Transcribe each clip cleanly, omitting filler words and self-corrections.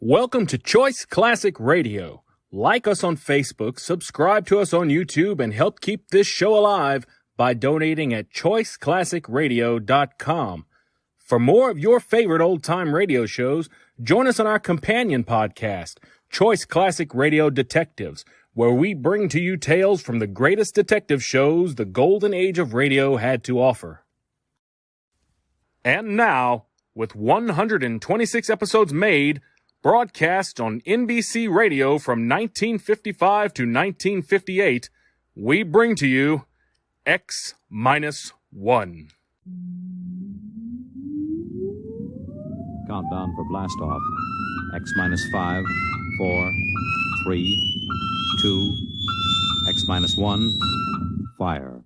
Welcome to Choice Classic Radio. Like us on Facebook, subscribe to us on YouTube, and help keep this show alive by donating at choiceclassicradio.com. For more of your favorite old-time radio shows, join us on our companion podcast, Choice Classic Radio Detectives, where we bring to you tales from the greatest detective shows the golden age of radio had to offer. And now, with 126 episodes made, broadcast on NBC Radio from 1955 to 1958, we bring to you X-1. Countdown for blast off. X-5, 4, 3, 2, X-1, fire.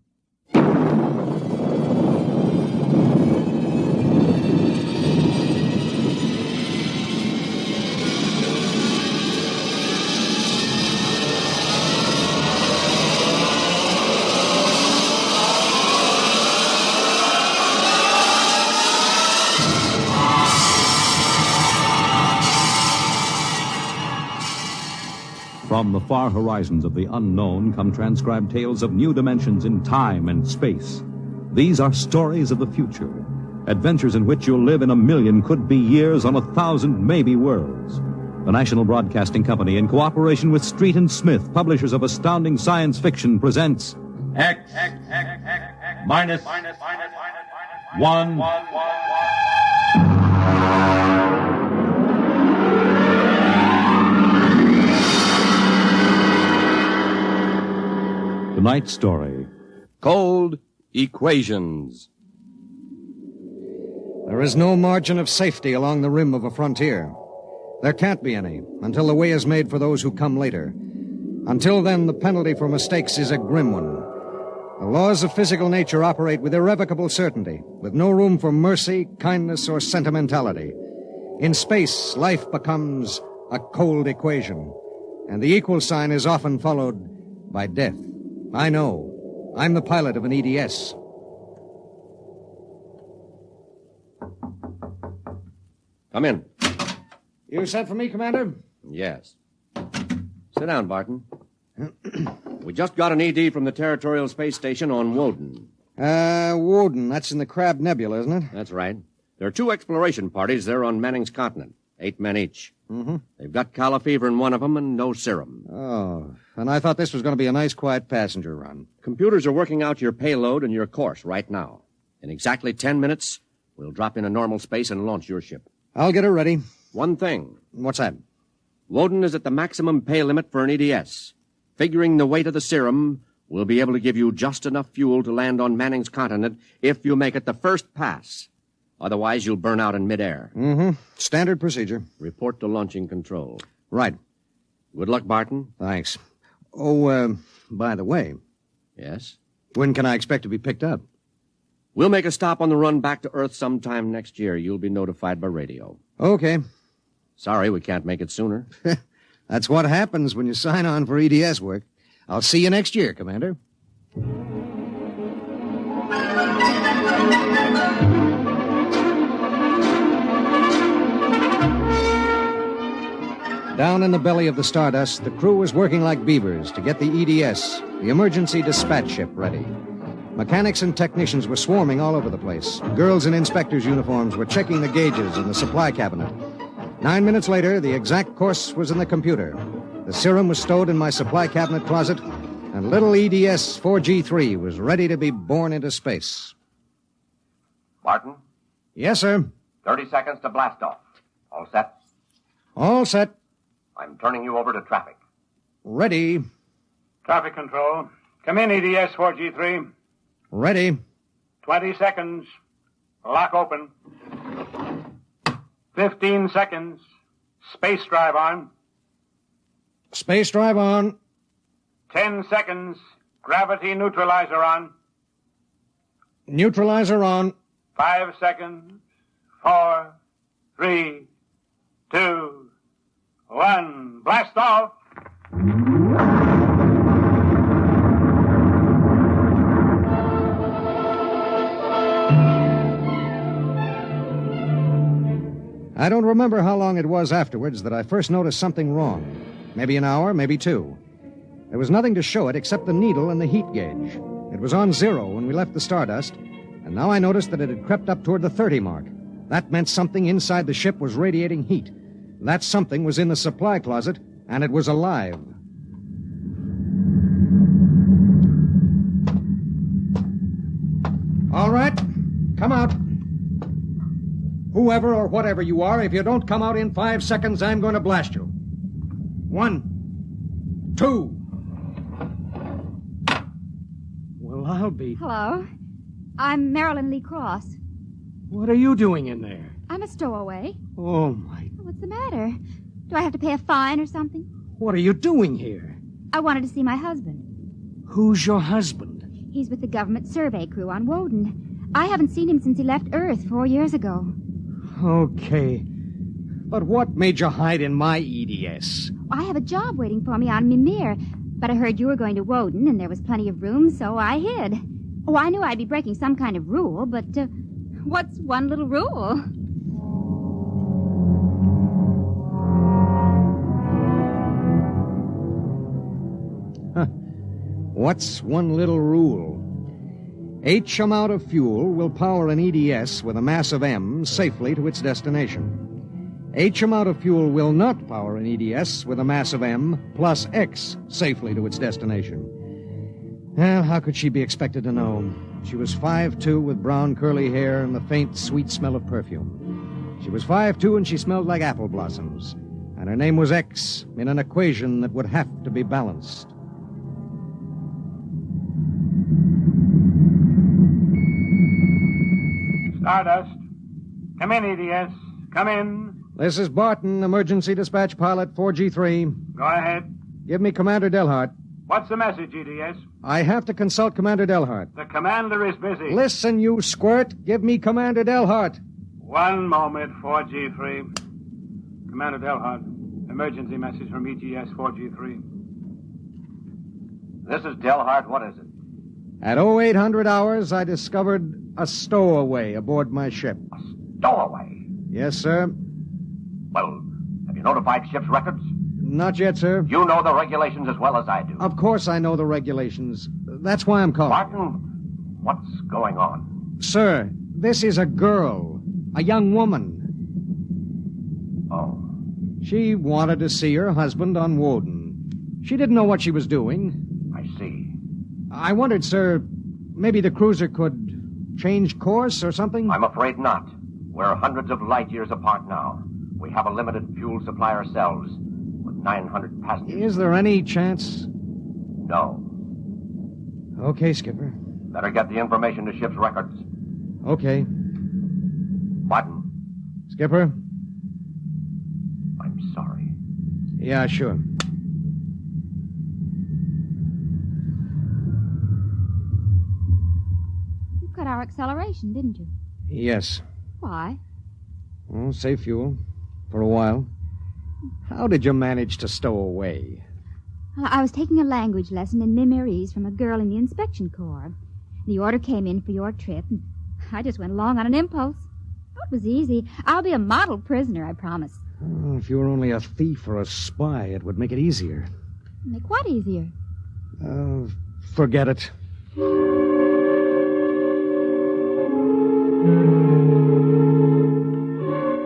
From the far horizons of the unknown come transcribed tales of new dimensions in time and space. These are stories of the future, adventures in which you'll live in a million could-be years on 1,000 maybe worlds. The National Broadcasting Company, in cooperation with Street and Smith, publishers of astounding science fiction, presents X-1. Tonight's story: Cold Equations. There is no margin of safety along the rim of a frontier. There can't be any until the way is made for those who come later. Until then, the penalty for mistakes is a grim one. The laws of physical nature operate with irrevocable certainty, with no room for mercy, kindness, or sentimentality. In space, life becomes a cold equation, and the equal sign is often followed by death. I know. I'm the pilot of an EDS. Come in. You sent for me, Commander? Yes. Sit down, Barton. We just got an ED from the Territorial Space Station on Woden. Woden. That's in the Crab Nebula, isn't it? That's right. There are 2 exploration parties there on Manning's continent. 8 men each. Mm-hmm. They've got calla fever in one of them and no serum. Oh, and I thought this was going to be a nice, quiet passenger run. Computers are working out your payload and your course right now. In exactly 10 minutes, we'll drop in a normal space and launch your ship. I'll get her ready. One thing. What's that? Woden is at the maximum pay limit for an EDS. Figuring the weight of the serum, we'll be able to give you just enough fuel to land on Manning's continent if you make it the first pass. Otherwise, you'll burn out in midair. Mm-hmm. Standard procedure. Report to launching control. Right. Good luck, Barton. Thanks. Oh, by the way, Yes? when can I expect to be picked up? We'll make a stop on the run back to Earth sometime next year. You'll be notified by radio. Okay. Sorry, we can't make it sooner. That's what happens when you sign on for EDS work. I'll see you next year, Commander. Down in the belly of the Stardust, the crew was working like beavers to get the EDS, the Emergency Dispatch Ship, ready. Mechanics and technicians were swarming all over the place. Girls in inspectors' uniforms were checking the gauges in the supply cabinet. 9 minutes later, the exact course was in the computer. The serum was stowed in my supply cabinet closet, and little EDS 4G3 was ready to be born into space. Barton, Yes, sir. 30 seconds to blast off. All set? All set. I'm turning you over to traffic. Ready. Traffic control. Come in, EDS 4G3. Ready. 20 seconds. Lock open. 15 seconds. Space drive on. Space drive on. 10 seconds. Gravity neutralizer on. Neutralizer on. 5 seconds. 4, 3, 2, 1. Blast off. I don't remember how long it was afterwards that I first noticed something wrong. Maybe an hour, maybe 2. There was nothing to show it except the needle and the heat gauge. It was on 0 when we left the Stardust, and now I noticed that it had crept up toward the 30 mark. That meant something inside the ship was radiating heat. That something was in the supply closet, and it was alive. All right, come out. Whoever or whatever you are, if you don't come out in 5 seconds, I'm going to blast you. 1, 2. Well, I'll be... Hello. I'm Marilyn Lee Cross. What are you doing in there? I'm a stowaway. Oh, my... What's the matter? Do I have to pay a fine or something? What are you doing here? I wanted to see my husband. Who's your husband? He's with the government survey crew on Woden. I haven't seen him since he left Earth 4 years ago. Okay. But what made you hide in my EDS? I have a job waiting for me on Mimir, but I heard you were going to Woden and there was plenty of room, so I hid. Oh, I knew I'd be breaking some kind of rule, but what's one little rule? What's one little rule? H amount of fuel will power an EDS with a mass of M safely to its destination. H amount of fuel will not power an EDS with a mass of M plus X safely to its destination. Well, how could she be expected to know? She was 5'2" with brown curly hair and the faint, sweet smell of perfume. She was 5'2" and she smelled like apple blossoms. And her name was X in an equation that would have to be balanced. Stardust. Come in, EDS. Come in. This is Barton, emergency dispatch pilot 4G3. Go ahead. Give me Commander Delhart. What's the message, EDS? I have to consult Commander Delhart. The commander is busy. Listen, you squirt. Give me Commander Delhart. One moment, 4G3. Commander Delhart. Emergency message from ETS 4G3. This is Delhart. What is it? At 0800 hours, I discovered a stowaway aboard my ship. A stowaway? Yes, sir. Well, have you notified ship's records? Not yet, sir. You know the regulations as well as I do. Of course I know the regulations. That's why I'm calling. Martin, what's going on? Sir, this is a girl. A young woman. Oh. She wanted to see her husband on Woden. She didn't know what she was doing. I see. I wondered, sir, maybe the cruiser could change course or something? I'm afraid not. We're hundreds of light years apart now. We have a limited fuel supply ourselves, with 900 passengers. Is there any chance? No. Okay, Skipper. Better get the information to ship's records. Okay. Martin, Skipper? I'm sorry. Yeah, sure. You cut our acceleration, didn't you? Yes. Why? Well, save fuel. For a while. How did you manage to stow away? Well, I was taking a language lesson in Mimirese from a girl in the inspection corps. The order came in for your trip, and I just went along on an impulse. Oh, it was easy. I'll be a model prisoner, I promise. Oh, if you were only a thief or a spy, it would make it easier. Make what easier? Forget it.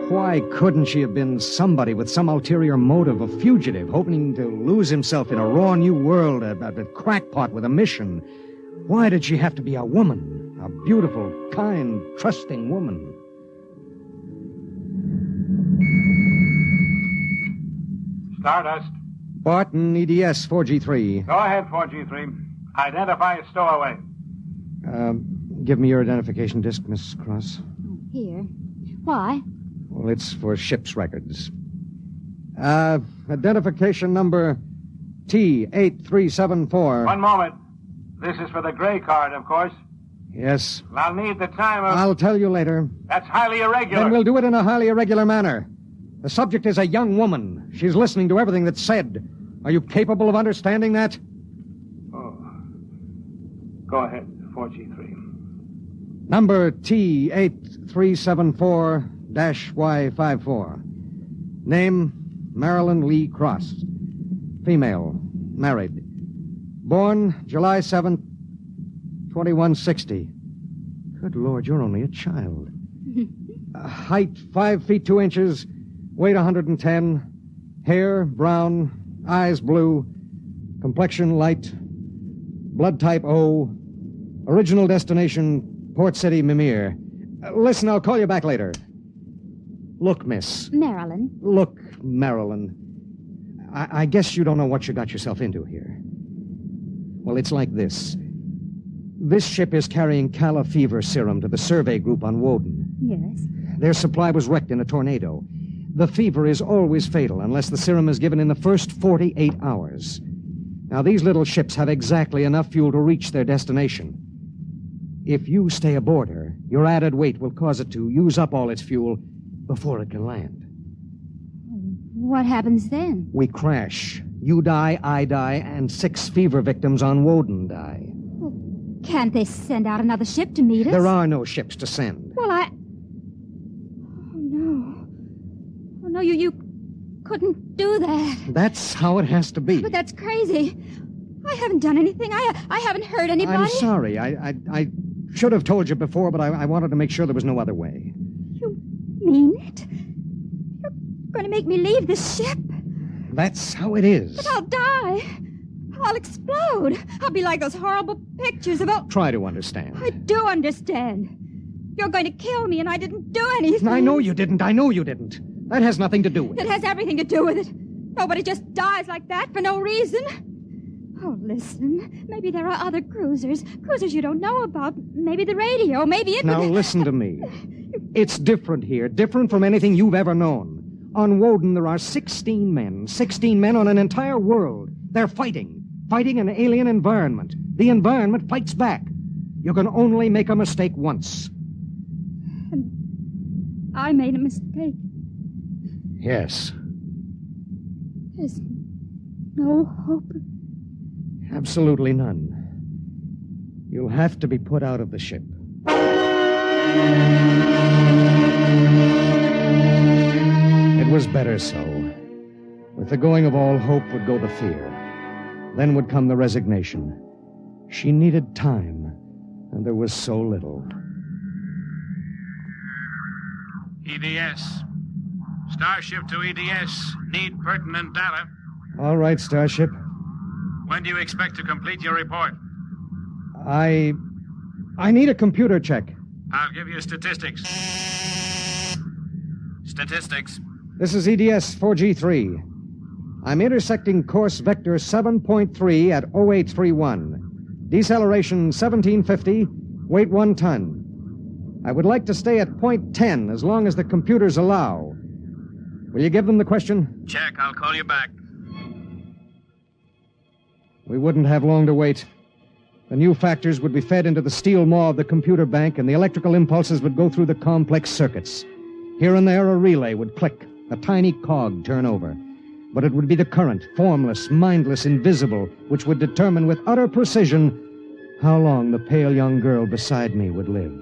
Why couldn't she have been somebody with some ulterior motive, a fugitive, hoping to lose himself in a raw new world, a crackpot with a mission? Why did she have to be a woman? A beautiful, kind, trusting woman? Stardust. Barton, EDS 4G3. Go ahead, 4G3. Identify a stowaway. Give me your identification disc, Miss Cross. Here. Why? Well, it's for ship's records. Identification number T8374. One moment. This is for the gray card, of course. Yes. I'll need the time of... I'll tell you later. That's highly irregular. Then we'll do it in a highly irregular manner. The subject is a young woman. She's listening to everything that's said. Are you capable of understanding that? Oh. Go ahead, 4G3. Number T8374 Y54. Name, Marilyn Lee Cross. Female, married. Born July 7th, 2160. Good Lord, you're only a child. Height, 5 feet 2 inches. Weight, 110. Hair, brown. Eyes, blue. Complexion, light. Blood type O. Original destination, Port City, Mimir. Listen, I'll call you back later. Look, miss. Marilyn. Look, Marilyn. I guess you don't know what you got yourself into here. Well, it's like this. This ship is carrying Calla fever serum to the survey group on Woden. Yes. Their supply was wrecked in a tornado. The fever is always fatal unless the serum is given in the first 48 hours. Now, these little ships have exactly enough fuel to reach their destination. If you stay aboard her, your added weight will cause it to use up all its fuel before it can land. What happens then? We crash. You die, I die, and 6 fever victims on Woden die. Well, can't they send out another ship to meet us? There are no ships to send. Well, Oh, no. Oh, no, you couldn't do that. That's how it has to be. But that's crazy. I haven't done anything. I haven't hurt anybody. I'm sorry. I should have told you before, but I wanted to make sure there was no other way. You mean it? You're going to make me leave this ship? That's how it is. But I'll die. I'll explode. I'll be like those horrible pictures of... Try to understand. I do understand. You're going to kill me, and I didn't do anything. I know you didn't. That has nothing to do with it. It has everything to do with it. Nobody just dies like that for no reason. Oh, listen. Maybe there are other cruisers. Cruisers you don't know about. Maybe the radio. Maybe it... Now, listen to me. It's different here. Different from anything you've ever known. On Woden, there are 16 men. 16 men on an entire world. They're fighting. Fighting an alien environment. The environment fights back. You can only make a mistake once. And I made a mistake. Yes. There's no hope. Absolutely none. You'll have to be put out of the ship. It was better so. With the going of all hope would go the fear. Then would come the resignation. She needed time, and there was so little. EDS. Starship to EDS. Need pertinent data. All right, Starship. When do you expect to complete your report? I need a computer check. I'll give you statistics. Statistics. This is EDS 4G3. I'm intersecting course vector 7.3 at 0831. Deceleration 1750, weight 1 ton. I would like to stay at point 10 as long as the computers allow. Will you give them the question? Check. I'll call you back. We wouldn't have long to wait. The new factors would be fed into the steel maw of the computer bank, and the electrical impulses would go through the complex circuits. Here and there, a relay would click, a tiny cog turn over. But it would be the current, formless, mindless, invisible, which would determine with utter precision how long the pale young girl beside me would live.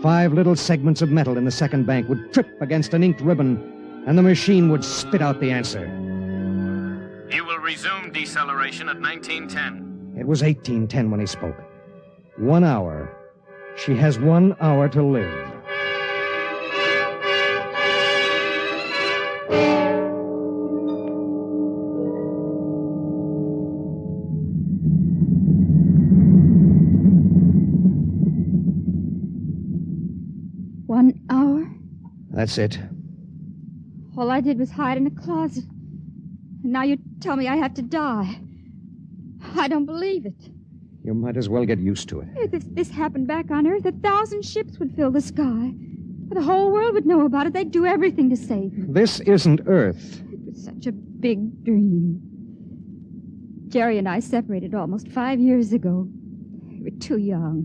5 little segments of metal in the second bank would trip against an inked ribbon, and the machine would spit out the answer. You will resume deceleration at 1910. It was 1810 when he spoke. 1 hour. She has 1 hour to live. That's it. All I did was hide in a closet. And now you tell me I have to die. I don't believe it. You might as well get used to it. If this happened back on Earth, 1,000 ships would fill the sky. The whole world would know about it. They'd do everything to save me. This isn't Earth. It was such a big dream. Jerry and I separated almost 5 years ago. We were too young.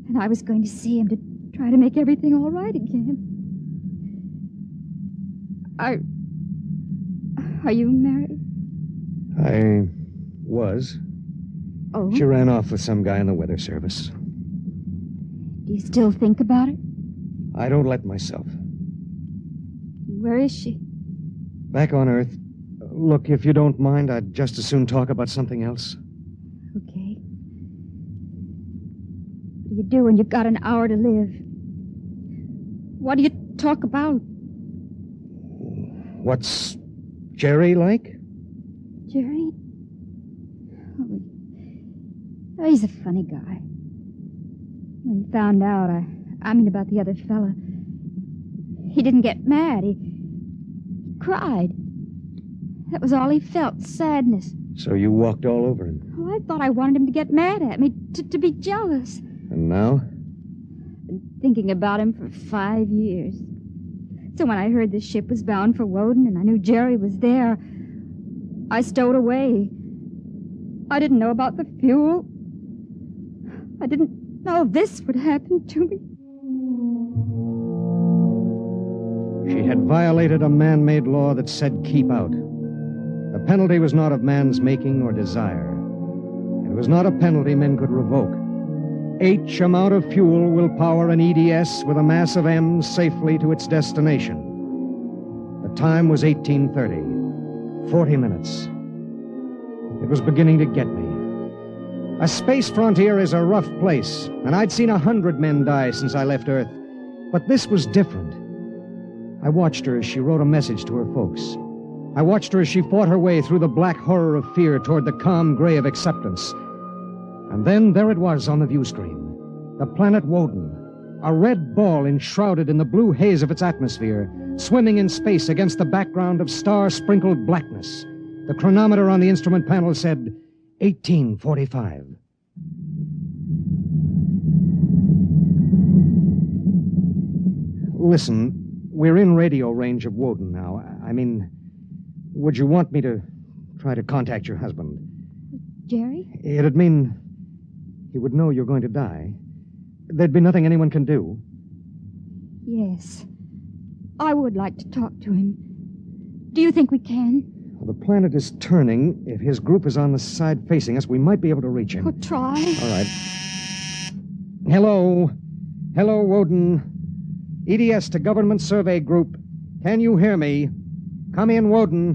And I was going to see him to try to make everything all right again. Are you married? I was. Oh? She ran off with some guy in the weather service. Do you still think about it? I don't let myself. Where is she? Back on Earth. Look, if you don't mind, I'd just as soon talk about something else. Okay. What do you do when you've got an hour to live? What do you talk about? What's Jerry like? Jerry? Oh, he's a funny guy. When he found out, I mean about the other fella, he didn't get mad. He cried. That was all he felt, sadness. So you walked all over him. Oh, I thought I wanted him to get mad at me, to be jealous. And now? Been thinking about him for 5 years. So when I heard the ship was bound for Woden and I knew Jerry was there, I stowed away. I didn't know about the fuel. I didn't know this would happen to me. She had violated a man-made law that said keep out. The penalty was not of man's making or desire. It was not a penalty men could revoke. H amount of fuel will power an EDS with a mass of M's safely to its destination. The time was 1830. 40 minutes. It was beginning to get me. A space frontier is a rough place, and I'd seen 100 men die since I left Earth. But this was different. I watched her as she wrote a message to her folks. I watched her as she fought her way through the black horror of fear toward the calm gray of acceptance. And then there it was on the view screen. The planet Woden, a red ball enshrouded in the blue haze of its atmosphere, swimming in space against the background of star-sprinkled blackness. The chronometer on the instrument panel said 1845. Listen, we're in radio range of Woden now. I mean, would you want me to try to contact your husband? Jerry? It'd mean he would know you're going to die. There'd be nothing anyone can do. Yes. I would like to talk to him. Do you think we can? Well, the planet is turning. If his group is on the side facing us, we might be able to reach him. Oh, try. All right. Hello. Hello, Woden. EDS to Government Survey Group. Can you hear me? Come in, Woden.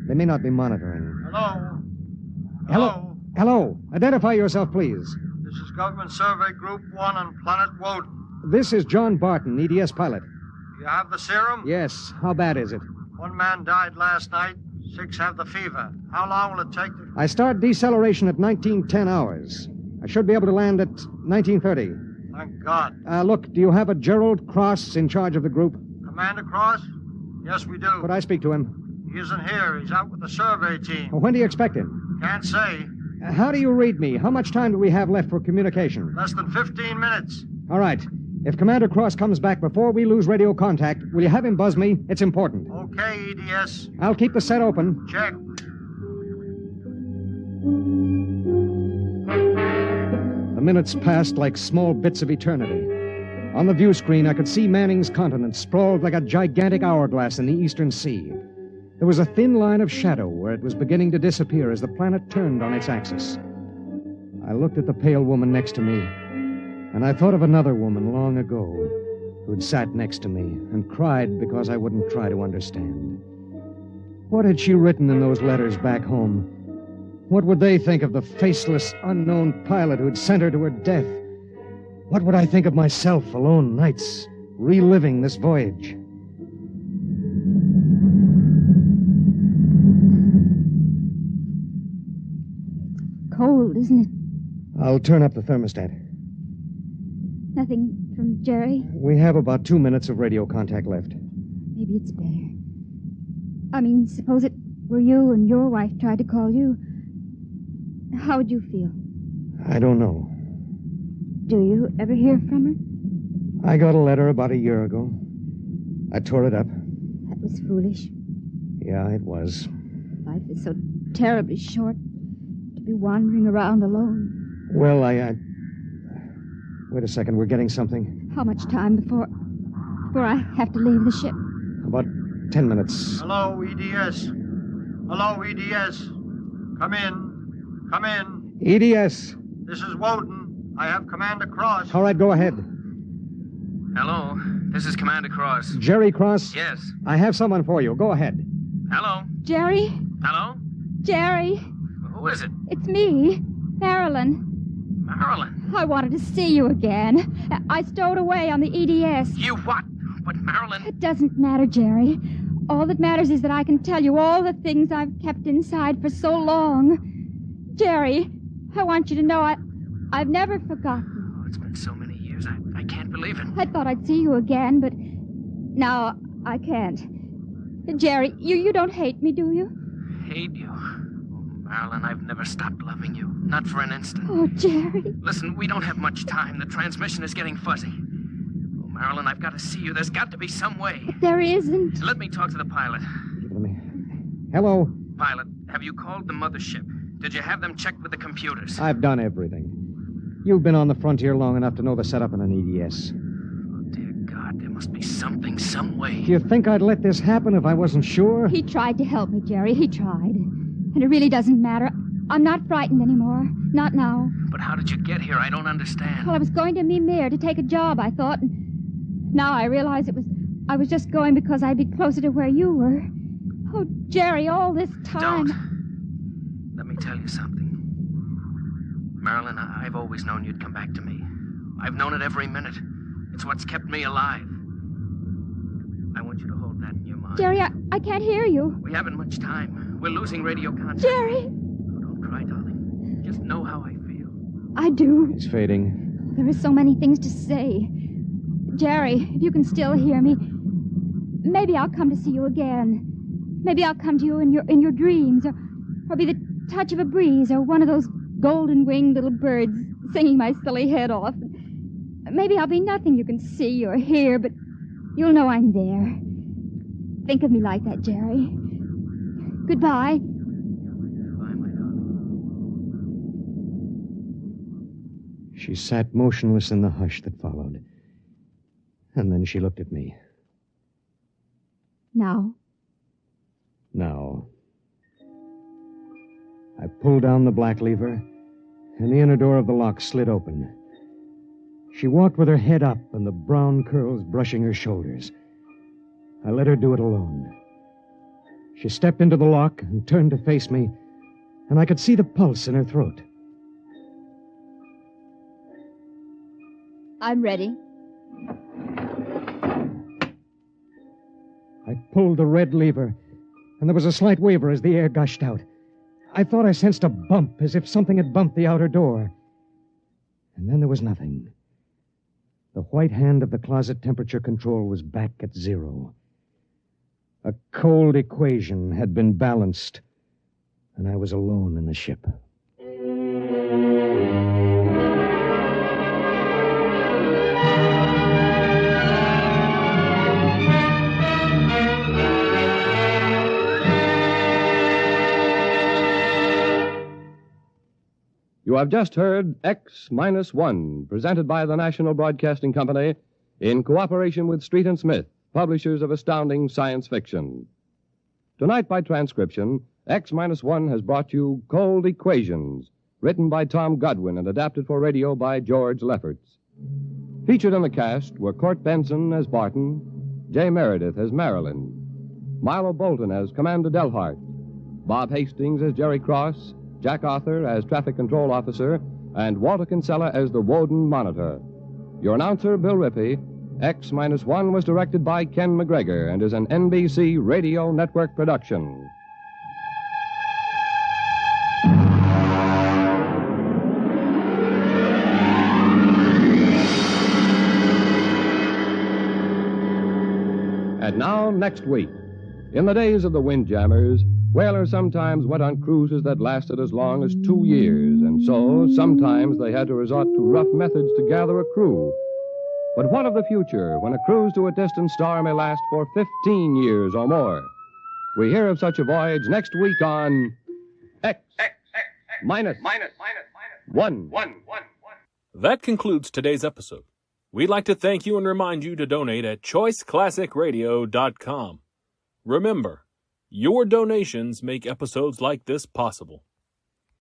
They may not be monitoring. Hello? Hello. Hello. Identify yourself, please. This is Government Survey Group 1 on Planet Woden. This is John Barton, EDS pilot. You have the serum? Yes. How bad is it? 1 man died last night. 6 have the fever. How long will it take to... I start deceleration at 1910 hours. I should be able to land at 1930. Thank God. Look, do you have a Gerald Cross in charge of the group? Commander Cross? Yes, we do. Could I speak to him? He isn't here. He's out with the survey team. When do you expect him? Can't say. How do you read me? How much time do we have left for communication? Less than 15 minutes. All right. If Commander Cross comes back before we lose radio contact, will you have him buzz me? It's important. Okay, EDS. I'll keep the set open. Check. The minutes passed like small bits of eternity. On the view screen, I could see Manning's continent sprawled like a gigantic hourglass in the eastern sea. There was a thin line of shadow where it was beginning to disappear as the planet turned on its axis. I looked at the pale woman next to me, and I thought of another woman long ago who'd sat next to me and cried because I wouldn't try to understand. What had she written in those letters back home? What would they think of the faceless, unknown pilot who'd sent her to her death? What would I think of myself alone nights, reliving this voyage? Cold, isn't it? I'll turn up the thermostat. Nothing from Jerry? We have about 2 minutes of radio contact left. Maybe it's better. I mean, suppose it were you and your wife tried to call you. How would you feel? I don't know. Do you ever hear from her? I got a letter about a year ago. I tore it up. That was foolish. Yeah, it was. Life is so terribly short to be wandering around alone. Well, Wait a second, we're getting something. How much time before I have to leave the ship? About 10 minutes. Hello, EDS. Hello, EDS. Come in. Come in. EDS. This is Woden. I have Commander Cross. All right, go ahead. Hello. This is Commander Cross. Jerry Cross? Yes. I have someone for you. Go ahead. Hello? Jerry? Hello? Jerry? Who is it? It's me, Marilyn. Marilyn. I wanted to see you again. I stowed away on the EDS. You what? But Marilyn... It doesn't matter, Jerry. All that matters is that I can tell you all the things I've kept inside for so long. Jerry, I want you to know I've never forgotten. Oh, it's been so many years. I can't believe it. I thought I'd see you again, but now I can't. Jerry, you don't hate me, do you? Hate you? Oh, Marilyn, I've never stopped loving you. Not for an instant. Oh, Jerry. Listen, we don't have much time. The transmission is getting fuzzy. Oh, Marilyn, I've got to see you. There's got to be some way. There isn't. Let me talk to the pilot. Give it to me. Hello. Pilot, have you called the mothership? Did you have them checked with the computers? I've done everything. You've been on the frontier long enough to know the setup in an EDS. Oh, dear God, there must be something, some way. Do you think I'd let this happen if I wasn't sure? He tried to help me, Jerry. He tried. And it really doesn't matter. I'm not frightened anymore. Not now. But how did you get here? I don't understand. Well, I was going to Mimir to take a job, I thought. And now I realize I was just going because I'd be closer to where you were. Oh, Jerry, all this time. Don't. Let me tell you something. Marilyn, I've always known you'd come back to me. I've known it every minute. It's what's kept me alive. I want you to hold that in your mind. Jerry, I can't hear you. We haven't much time. We're losing radio contact. Jerry! Oh, don't cry, darling. Just know how I feel. I do. It's fading. There are so many things to say. Jerry, if you can still hear me, maybe I'll come to see you again. Maybe I'll come to you in your dreams, or be the touch of a breeze, or one of those golden-winged little birds singing my silly head off. Maybe I'll be nothing you can see or hear, but you'll know I'm there. Think of me like that, Jerry. Goodbye. Goodbye, my darling. She sat motionless in the hush that followed. And then she looked at me. Now? Now. I pulled down the black lever, and the inner door of the lock slid open. She walked with her head up and the brown curls brushing her shoulders. I let her do it alone. She stepped into the lock and turned to face me, and I could see the pulse in her throat. I'm ready. I pulled the red lever, and there was a slight waver as the air gushed out. I thought I sensed a bump, as if something had bumped the outer door. And then there was nothing. The white hand of the closet temperature control was back at 0. A cold equation had been balanced, and I was alone in the ship. You have just heard X-1, presented by the National Broadcasting Company in cooperation with Street and Smith, publishers of astounding science fiction. Tonight, by transcription, X-1 has brought you Cold Equations, written by Tom Godwin and adapted for radio by George Lefferts. Featured in the cast were Court Benson as Barton, Jay Meredith as Marilyn, Milo Bolton as Commander Delhart, Bob Hastings as Jerry Cross, Jack Arthur as Traffic Control Officer, and Walter Kinsella as the Woden Monitor. Your announcer, Bill Rippey. X-1 was directed by Ken McGregor and is an NBC Radio Network production. And now, next week. In the days of the Windjammers, whalers sometimes went on cruises that lasted as long as 2 years, and so sometimes they had to resort to rough methods to gather a crew. But what of the future when a cruise to a distant star may last for 15 years or more? We hear of such a voyage next week on X minus 1. That concludes today's episode. We'd like to thank you and remind you to donate at choiceclassicradio.com. Remember, your donations make episodes like this possible.